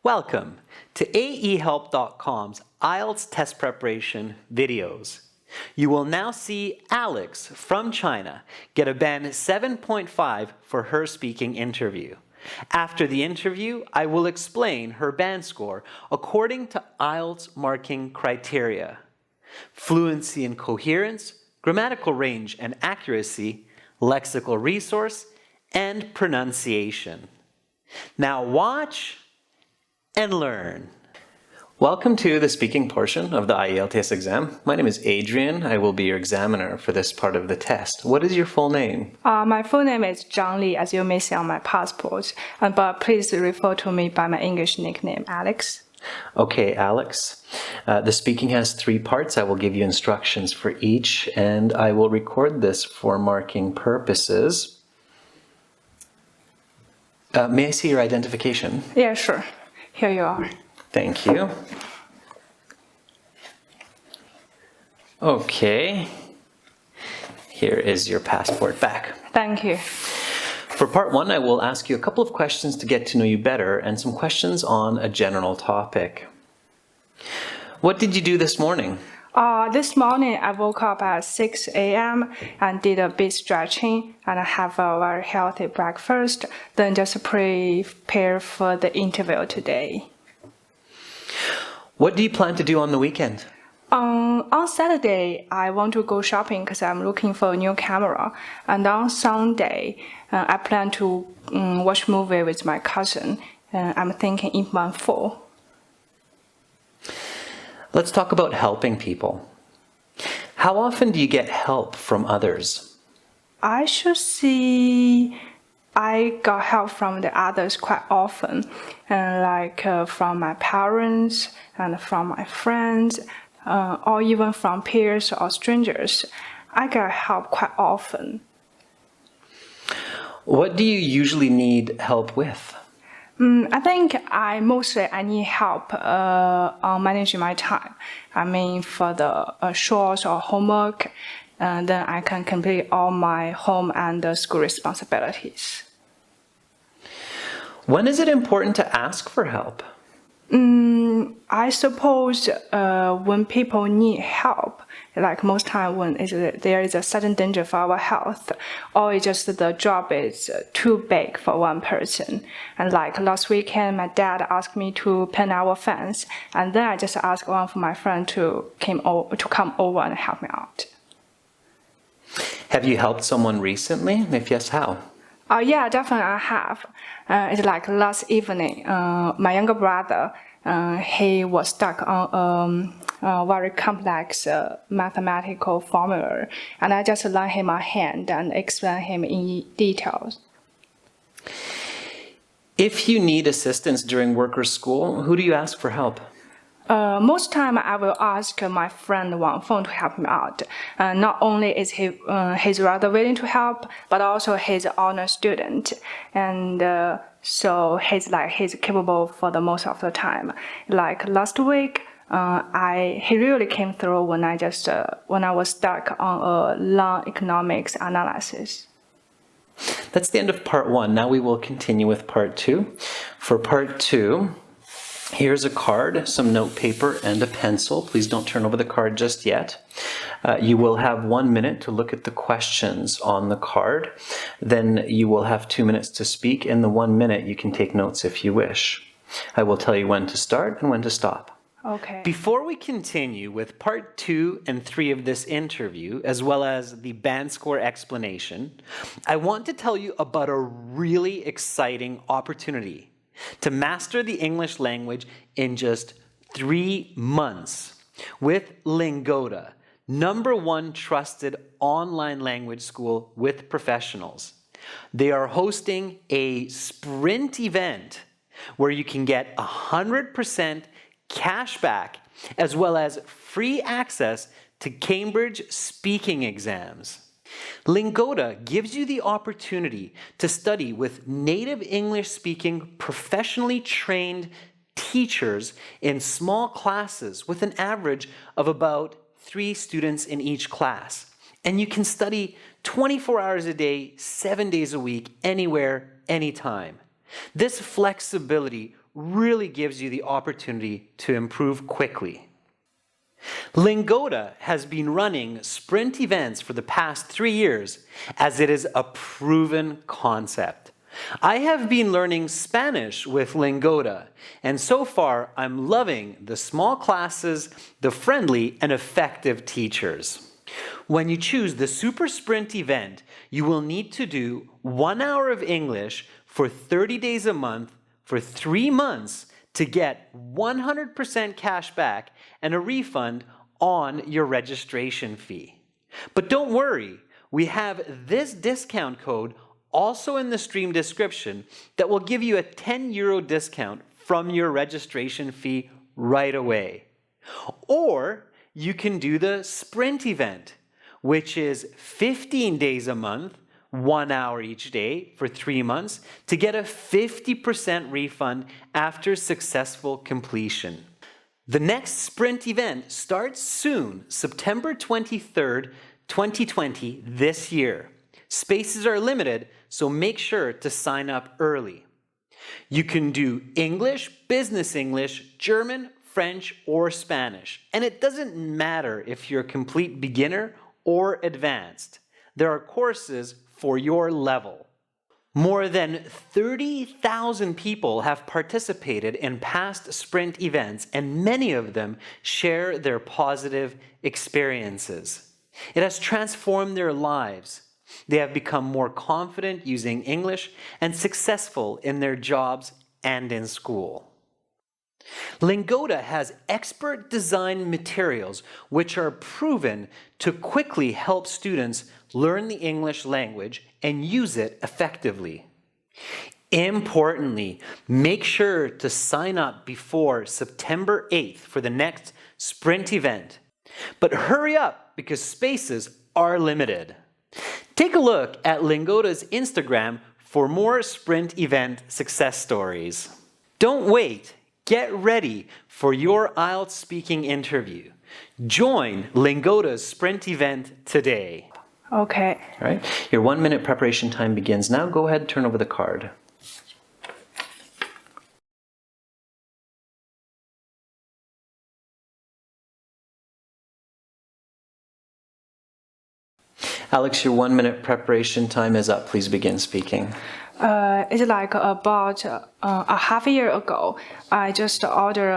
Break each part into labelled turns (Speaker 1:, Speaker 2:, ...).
Speaker 1: Welcome to aehelp.com's IELTS test preparation videos. You will now see Alex from China get a band 7.5 for her speaking interview. After the interview, I will explain her band score according to IELTS marking criteria: fluency and coherence, grammatical range and accuracy, lexical resource, and pronunciation. Now watch and learn. Welcome to the speaking portion of the IELTS exam. My name is Adrian. I will be your examiner for this part of the test. What is your full name?
Speaker 2: My full name is Zhang Li, as you may see on my passport, but please refer to me by my English nickname, Alex.
Speaker 1: Okay, Alex. The speaking has 3 parts. I will give you instructions for each, and I will record this for marking purposes. May I see your identification?
Speaker 2: Yeah, sure. Here you are.
Speaker 1: Thank you. Okay. Here is your passport back.
Speaker 2: Thank you.
Speaker 1: For part 1, I will ask you a couple of questions to get to know you better and some questions on a general topic. What did you do this morning?
Speaker 2: This morning I woke up at 6 a.m. and did a bit stretching and have a very healthy breakfast, then just prepare for the interview today.
Speaker 1: What do you plan to do on the weekend?
Speaker 2: On Saturday, I want to go shopping because I'm looking for a new camera. And on Sunday, I plan to watch a movie with my cousin. I'm thinking in month 4.
Speaker 1: Let's talk about helping people. How often do you get help from others?
Speaker 2: I should say I got help from the others quite often, like from my parents and from my friends, or even from peers or strangers. I get help quite often.
Speaker 1: What do you usually need help with?
Speaker 2: I think I need help on managing my time. I mean, for the chores or homework, then I can complete all my home and school responsibilities. When
Speaker 1: is it important to ask for help?
Speaker 2: I suppose when people need help, like most time when there is a sudden danger for our health, or it's just the job is too big for one person. And like last weekend, my dad asked me to paint our fence, and then I just asked one of my friends to come over and help me out.
Speaker 1: Have you helped someone recently? If yes, how?
Speaker 2: Yeah, definitely I have. It's like last evening, my younger brother, he was stuck on a very complex mathematical formula, and I just lent him a hand and explained him in details.
Speaker 1: If you need assistance during work or school, who do you ask for help?
Speaker 2: Most time I will ask my friend on phone to help me out. Not only is he's rather willing to help, but also he's an honor student, and so he's capable for the most of the time. Like last week, he really came through when I was stuck on a long economics analysis.
Speaker 1: That's the end of part 1. Now we will continue with part 2. For part 2, here's a card, some note paper, and a pencil. Please don't turn over the card just yet. You will have 1 minute to look at the questions on the card. Then you will have 2 minutes to speak. In the 1 minute, you can take notes if you wish. I will tell you when to start and when to stop.
Speaker 2: Okay.
Speaker 1: Before we continue with part 2 and 3 of this interview, as well as the band score explanation, I want to tell you about a really exciting opportunity to master the English language in just 3 months with Lingoda, #1 trusted online language school with professionals. They are hosting a sprint event where you can get 100% cash back as well as free access to Cambridge speaking exams. Lingoda gives you the opportunity to study with native English-speaking, professionally trained teachers in small classes with an average of about 3 students in each class. And you can study 24 hours a day, 7 days a week, anywhere, anytime. This flexibility really gives you the opportunity to improve quickly. Lingoda has been running sprint events for the past 3 years as it is a proven concept. I have been learning Spanish with Lingoda, and so far I'm loving the small classes, the friendly and effective teachers. When you choose the Super Sprint event, you will need to do 1 hour of English for 30 days a month for 3 months to get 100% cash back and a refund on your registration fee. But don't worry, we have this discount code also in the stream description that will give you a €10 discount from your registration fee right away. Or you can do the sprint event, which is 15 days a month, 1 hour each day for 3 months to get a 50% refund after successful completion. The next sprint event starts soon, September 23rd, 2020, this year. Spaces are limited, so make sure to sign up early. You can do English, Business English, German, French, or Spanish. And it doesn't matter if you're a complete beginner or advanced. There are courses for your level. More than 30,000 people have participated in past sprint events, and many of them share their positive experiences. It has transformed their lives. They have become more confident using English and successful in their jobs and in school. Lingoda has expert design materials which are proven to quickly help students learn the English language and use it effectively. Importantly, make sure to sign up before September 8th for the next sprint event. But hurry up because spaces are limited. Take a look at Lingoda's Instagram for more sprint event success stories. Don't wait. Get ready for your IELTS speaking interview. Join Lingoda's sprint event today.
Speaker 2: Okay.
Speaker 1: All right. Your 1 minute preparation time begins now. Go ahead and turn over the card. Alex, your 1 minute preparation time is up. Please begin speaking.
Speaker 2: It's like about a half a year ago, I just ordered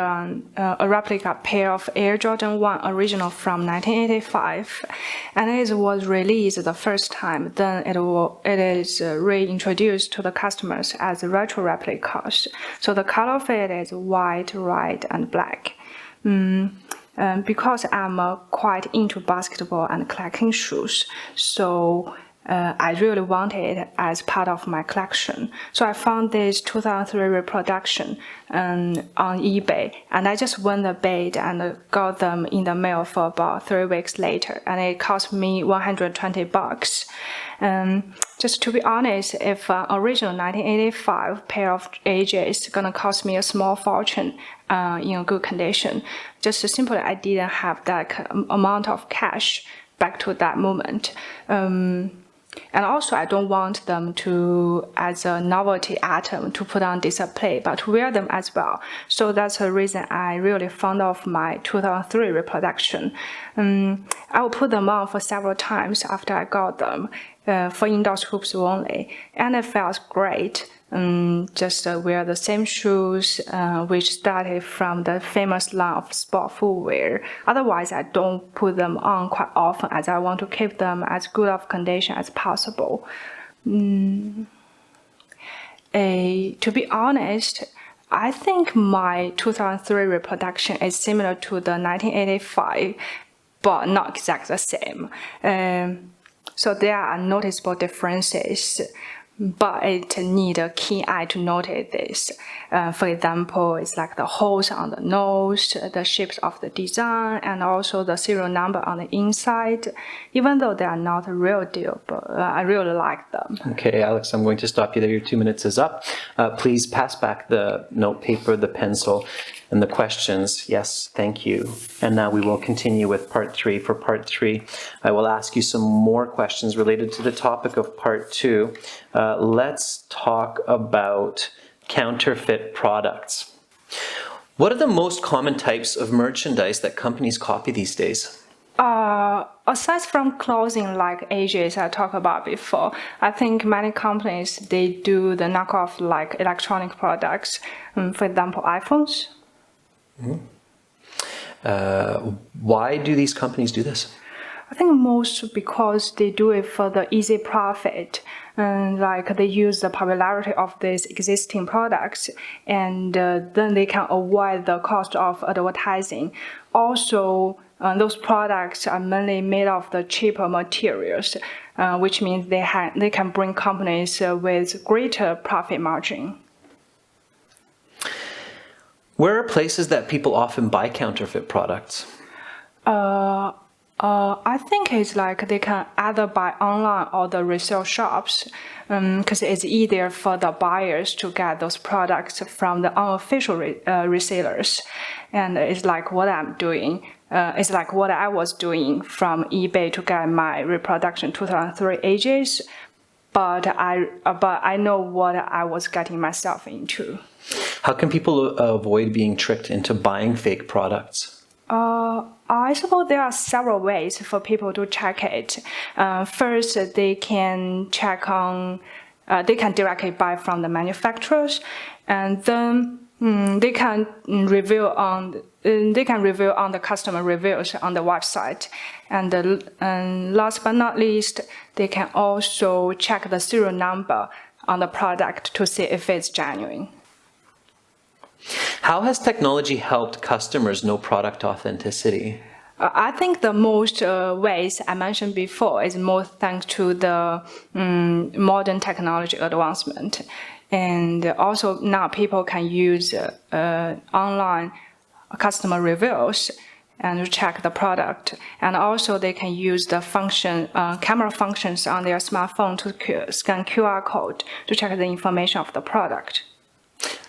Speaker 2: a replica pair of Air Jordan 1 original from 1985, and it was released the first time. Then it is reintroduced to the customers as retro replicas. So the color of it is white, red, and black. Because I'm quite into basketball and collecting shoes, so I really want it as part of my collection. So I found this 2003 reproduction on eBay, and I just won the bid and got them in the mail for about 3 weeks later, and it cost me $120. Just to be honest, if an original 1985 pair of AJ is gonna cost me a small fortune in a good condition, just simply I didn't have that amount of cash back to that moment. And also, I don't want them to, as a novelty item, to put on display, but to wear them as well. So that's the reason I really fond of my 2003 reproduction. I will put them on for several times after I got them, for indoor hoops only, and it feels great. Just wear the same shoes, which started from the famous line of sport footwear. Otherwise, I don't put them on quite often, as I want to keep them as good of condition as possible. To be honest, I think my 2003 reproduction is similar to the 1985, but not exactly the same. So there are noticeable differences, but it needs a keen eye to notice this. For example, it's like the holes on the nose, the shapes of the design, and also the serial number on the inside. Even though they are not a real deal, but I really like them.
Speaker 1: Okay, Alex, I'm going to stop you there. Your 2 minutes is up. Please pass back the note paper, the pencil, and the questions. Yes, thank you. And now we will continue with part 3. For part 3, I will ask you some more questions related to the topic of part 2. Let's talk about counterfeit products. What are the most common types of merchandise that companies copy these days?
Speaker 2: Aside from clothing like AJ's I talked about before, I think many companies, they do the knockoff like electronic products, for example, iPhones.
Speaker 1: Why do these companies do this?
Speaker 2: I think most because they do it for the easy profit. Like they use the popularity of these existing products, and then they can avoid the cost of advertising. Also, those products are mainly made of the cheaper materials, which means they can bring companies with greater profit margin.
Speaker 1: Where are places that people often buy counterfeit products?
Speaker 2: I think it's like they can either buy online or the resale shops, because it's easier for the buyers to get those products from the unofficial resellers. And it's like what I'm doing. It's like what I was doing from eBay to get my reproduction 2003 AJs, but I know what I was getting myself into.
Speaker 1: How can people avoid being tricked into buying fake products?
Speaker 2: I suppose there are several ways for people to check it. First, they can check on, they can directly buy from the manufacturers, and then they can review on the customer reviews on the website. And last but not least, they can also check the serial number on the product to see if it's genuine.
Speaker 1: How has technology helped customers know product authenticity?
Speaker 2: I think the most ways I mentioned before is more thanks to the modern technology advancement. And also now people can use online customer reviews and check the product. And also they can use the camera functions on their smartphone to scan QR code to check the information of the product.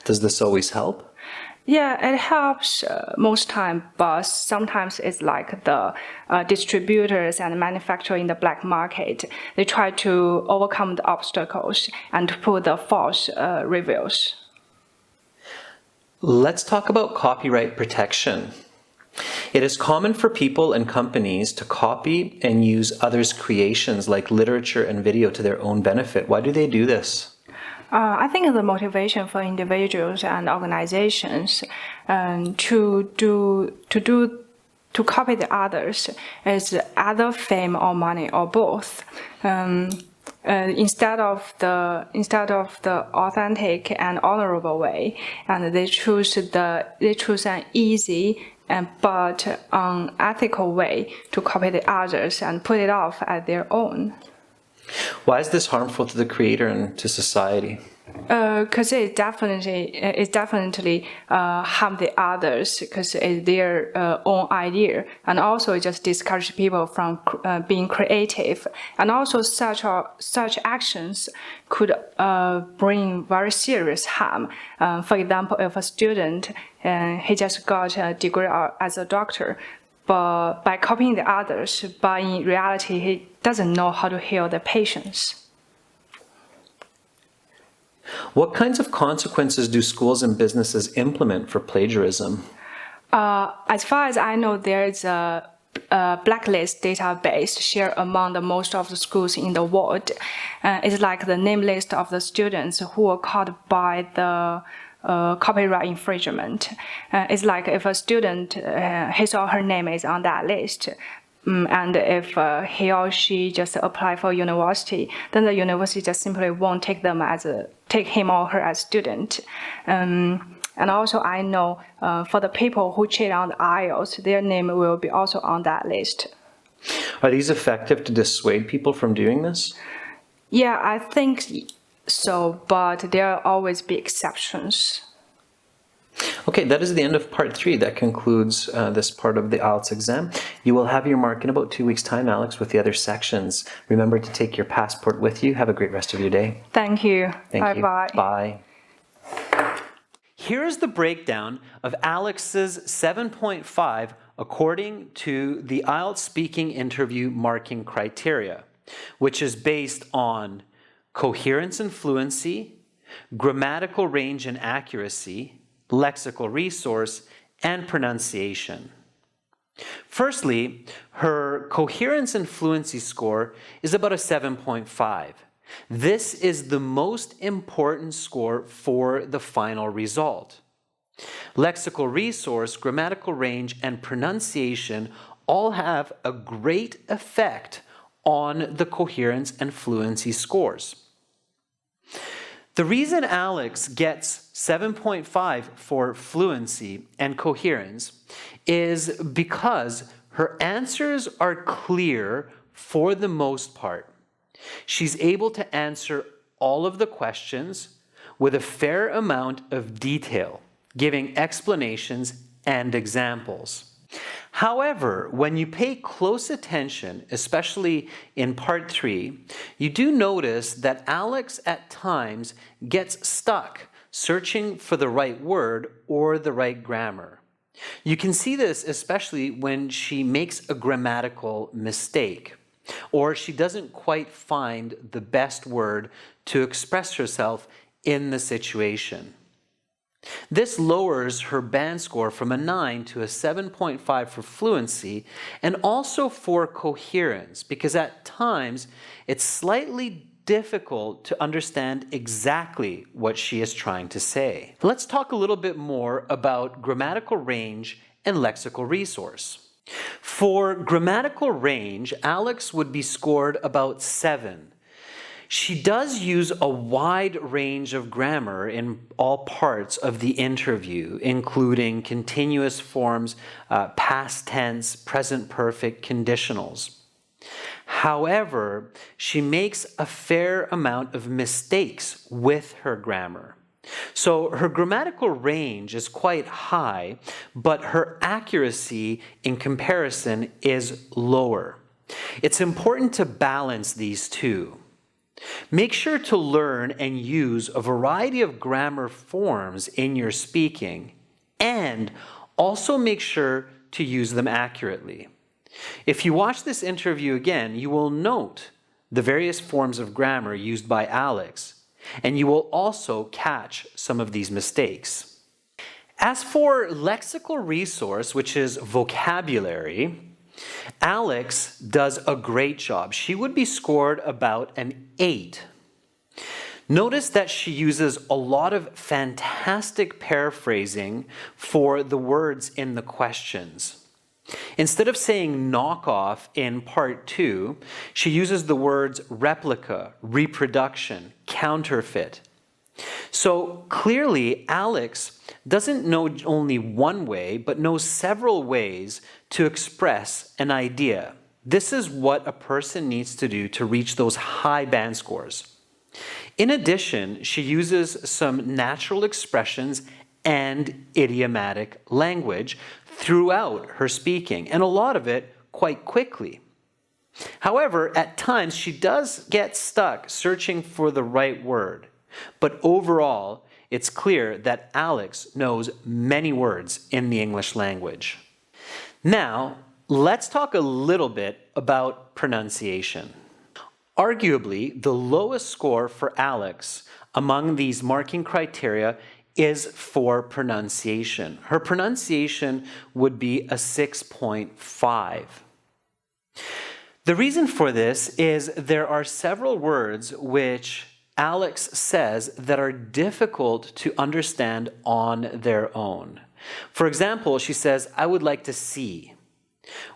Speaker 1: Does this always help?
Speaker 2: Yeah, it helps most time, but sometimes it's like the distributors and manufacturers in the black market. They try to overcome the obstacles and to put the false reviews.
Speaker 1: Let's talk about copyright protection. It is common for people and companies to copy and use others' creations like literature and video to their own benefit. Why do they do this?
Speaker 2: I think the motivation for individuals and organizations to copy the others is either fame or money or both. Instead of the authentic and honorable way, and they choose an easy but unethical way to copy the others and put it off as their own.
Speaker 1: Why is this harmful to the creator and to society?
Speaker 2: Because it definitely harm the others because it's their own idea, and also it just discourages people from being creative. And also such actions could bring very serious harm. For example, if a student he just got a degree as a doctor, but by copying the others, but in reality he doesn't know how to heal the patients.
Speaker 1: What kinds of consequences do schools and businesses implement for plagiarism?
Speaker 2: As far as I know, there is a blacklist database shared among most of the schools in the world. It's like the name list of the students who were caught by the copyright infringement. It's like if a student, his or her name is on that list, and if he or she just apply for university, then the university just simply won't take him or her as student. And also I know for the people who cheat on the IELTS, their name will be also on that list.
Speaker 1: Are these effective to dissuade people from doing this?
Speaker 2: Yeah, I think so, but there will always be exceptions.
Speaker 1: Okay, that is the end of part 3. That concludes this part of the IELTS exam. You will have your mark in about 2 weeks' time, Alex, with the other sections. Remember to take your passport with you. Have a great rest of your day.
Speaker 2: Thank you.
Speaker 1: Bye-bye. Bye. Here is the breakdown of Alex's 7.5 according to the IELTS speaking interview marking criteria, which is based on coherence and fluency, grammatical range and accuracy, lexical resource, and pronunciation. Firstly, her coherence and fluency score is about a 7.5. This is the most important score for the final result. Lexical resource, grammatical range, and pronunciation all have a great effect on the coherence and fluency scores. The reason Alex gets 7.5 for fluency and coherence is because her answers are clear for the most part. She's able to answer all of the questions with a fair amount of detail, giving explanations and examples. However, when you pay close attention, especially in part 3, you do notice that Alex at times gets stuck searching for the right word or the right grammar. You can see this especially when she makes a grammatical mistake, or she doesn't quite find the best word to express herself in the situation. This lowers her band score from a 9 to a 7.5 for fluency and also for coherence, because at times it's slightly difficult to understand exactly what she is trying to say. Let's talk a little bit more about grammatical range and lexical resource. For grammatical range, Alex would be scored about 7. She does use a wide range of grammar in all parts of the interview, including continuous forms, past tense, present perfect, conditionals. However, she makes a fair amount of mistakes with her grammar. So her grammatical range is quite high, but her accuracy in comparison is lower. It's important to balance these two. Make sure to learn and use a variety of grammar forms in your speaking, and also make sure to use them accurately. If you watch this interview again, you will note the various forms of grammar used by Alex, and you will also catch some of these mistakes. As for lexical resource, which is vocabulary, Alex does a great job. She would be scored about an 8. Notice that she uses a lot of fantastic paraphrasing for the words in the questions. Instead of saying knockoff in part 2, she uses the words replica, reproduction, counterfeit. So clearly, Alex doesn't know only one way, but knows several ways to express an idea. This is what a person needs to do to reach those high band scores. In addition, she uses some natural expressions and idiomatic language throughout her speaking, and a lot of it quite quickly. However, at times she does get stuck searching for the right word. But overall, it's clear that Alex knows many words in the English language. Now, let's talk a little bit about pronunciation. Arguably, the lowest score for Alex among these marking criteria is for pronunciation. Her pronunciation would be a 6.5. The reason for this is there are several words which Alex says that are difficult to understand on their own. For example, she says, I would like to see.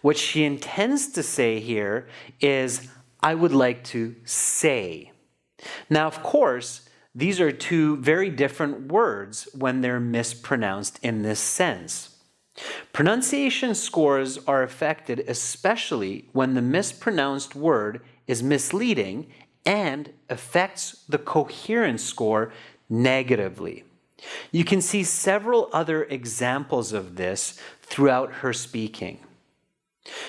Speaker 1: What she intends to say here is, I would like to say. Now, of course, these are two very different words when they're mispronounced in this sense. Pronunciation scores are affected especially when the mispronounced word is misleading and affects the coherence score negatively. You can see several other examples of this throughout her speaking.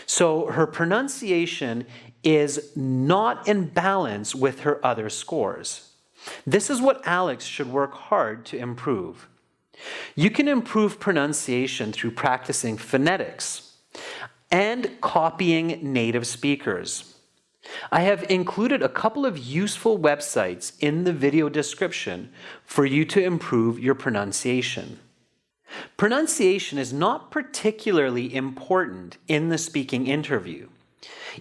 Speaker 1: So her pronunciation is not in balance with her other scores. This is what Alex should work hard to improve. You can improve pronunciation through practicing phonetics and copying native speakers. I have included a couple of useful websites in the video description for you to improve your pronunciation. Pronunciation is not particularly important in the speaking interview.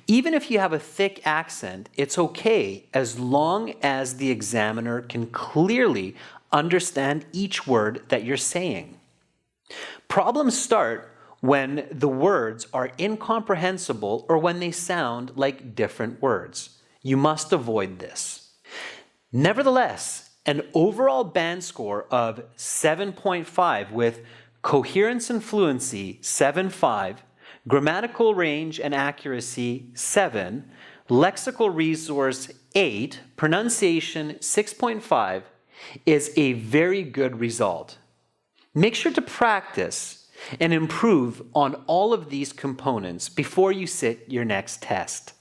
Speaker 1: Even if you have a thick accent, it's okay as long as the examiner can clearly understand each word that you're saying. Problems start when the words are incomprehensible or when they sound like different words. You must avoid this. Nevertheless, an overall band score of 7.5 with Coherence and Fluency 7.5, Grammatical Range and Accuracy 7, Lexical Resource 8, Pronunciation 6.5 is a very good result. Make sure to practice and improve on all of these components before you sit your next test.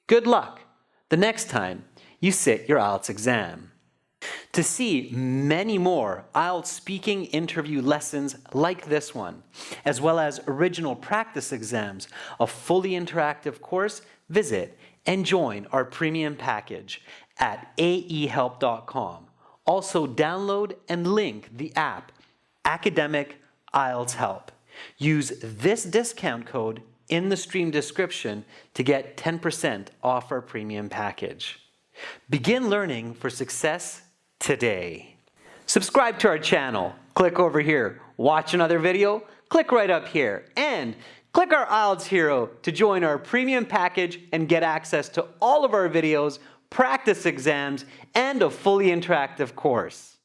Speaker 1: Good luck the next time you sit your IELTS exam. To see many more IELTS speaking interview lessons like this one, as well as original practice exams, a fully interactive course, visit and join our premium package at aehelp.com. Also download and link the app Academic IELTS Help. Use this discount code in the stream description to get 10% off our premium package. Begin learning for success today. Subscribe to our channel. Click over here. Watch another video. Click right up here. And click our IELTS Hero to join our premium package and get access to all of our videos, practice exams, and a fully interactive course.